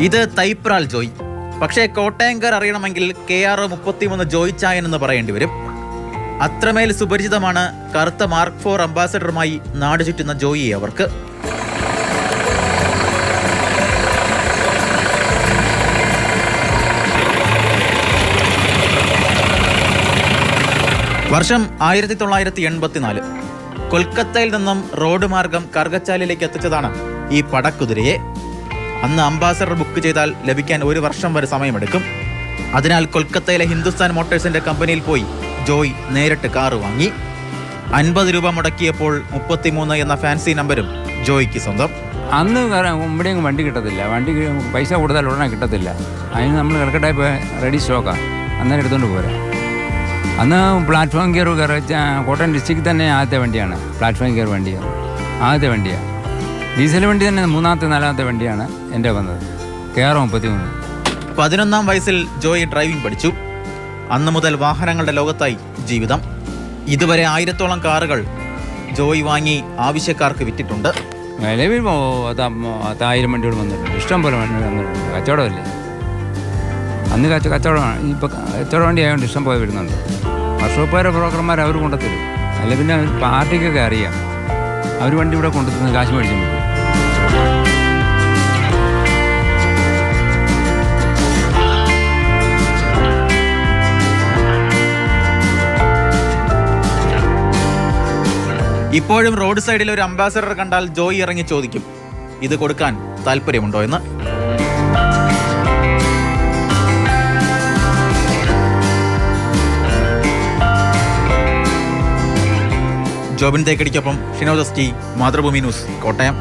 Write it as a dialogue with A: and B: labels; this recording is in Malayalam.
A: ഇത് തൈപ്രാൽ ജോയ്. പക്ഷേ കോട്ടയംകാർ അറിയണമെങ്കിൽ KR 33 ജോയ് ചായൻ എന്ന് പറയേണ്ടി വരും. അത്രമേൽ സുപരിചിതമാണ് കറുത്ത മാർക്ക് 4 അംബാസഡറുമായി നാട് ചുറ്റുന്ന ജോയി അവർക്ക്. വർഷം 1984. കൊൽക്കത്തയിൽ നിന്നും റോഡ് മാർഗം കർഗച്ചാലിലേക്ക് എത്തിച്ചതാണ് ഈ പടക്കുതിരയെ. അന്ന് അംബാസഡർ ബുക്ക് ചെയ്താൽ ലഭിക്കാൻ 1 വർഷം വരെ സമയമെടുക്കും. അതിനാൽ കൊൽക്കത്തയിലെ ഹിന്ദുസ്ഥാൻ മോട്ടോഴ്സിന്റെ കമ്പനിയിൽ പോയി ജോയ് നേരിട്ട് കാറ് വാങ്ങി. 50 രൂപ മുടക്കിയപ്പോൾ 33 എന്ന ഫാൻസി നമ്പരും ജോയ്ക്ക് സ്വന്തം.
B: അന്ന് ഇവിടെയും വണ്ടി കിട്ടത്തില്ല, വണ്ടി പൈസ കൊടുത്താൽ ഉടനെ കിട്ടത്തില്ല. അതിന് നമ്മൾ കൽക്കട്ട റെഡി സ്റ്റോക്കാണ്, അന്നേരം എടുത്തുകൊണ്ട് പോരാ. അന്ന് പ്ലാറ്റ്ഫോം ഗിയർ കോട്ടയം ഡിസ്ട്രിക്റ്റിൽ തന്നെ ആദ്യത്തെ വണ്ടിയാണ് പ്ലാറ്റ്ഫോം ഗിയർ വണ്ടിയാണ്, ആദ്യത്തെ വണ്ടിയാണ്. ഡീസൽ വണ്ടി തന്നെ 3ാമത്തെ 4ാമത്തെ വണ്ടിയാണ് എൻ്റെ വന്നത്, KR 33.
A: 11ാം വയസ്സിൽ ജോയ് ഡ്രൈവിംഗ് പഠിച്ചു. അന്ന് മുതൽ വാഹനങ്ങളുടെ ലോകത്തായി ജീവിതം. ഇതുവരെ 1000ഓളം കാറുകൾ ജോയ് വാങ്ങി ആവശ്യക്കാർക്ക് വിറ്റിട്ടുണ്ട്.
B: നിലവിൽ 1000 വണ്ടിയോട് വന്നിട്ടുണ്ട്, ഇഷ്ടം പോലെ വണ്ടി വന്നിട്ടുണ്ട്. കച്ചവടമല്ലേ, അന്ന് കച്ചവടമാണ്. ഇപ്പോൾ കച്ചവട വണ്ടി ആയതുകൊണ്ട് ഇഷ്ടം പോലെ വരുന്നുണ്ട്. വർഷോപ്പുകാരെ ബ്രോക്കർമാർ അവർ കൊണ്ടുത്തരും. അല്ല പിന്നെ പാർട്ടിക്കൊക്കെ അറിയാം, അവർ വണ്ടി ഇവിടെ കൊണ്ടുത്തന്ന് കാശ് മേടിച്ചു പോകും.
A: ഇപ്പോഴും റോഡ് സൈഡിൽ ഒരു അംബാസഡർ കണ്ടാൽ ജോയ് ഇറങ്ങി ചോദിക്കും, ഇത് കൊടുക്കാൻ താല്പര്യമുണ്ടോ എന്ന്. ജോബിൻ തേക്കടിക്കൊപ്പം Shinod S T, Mathrubhumi news, Kottayam.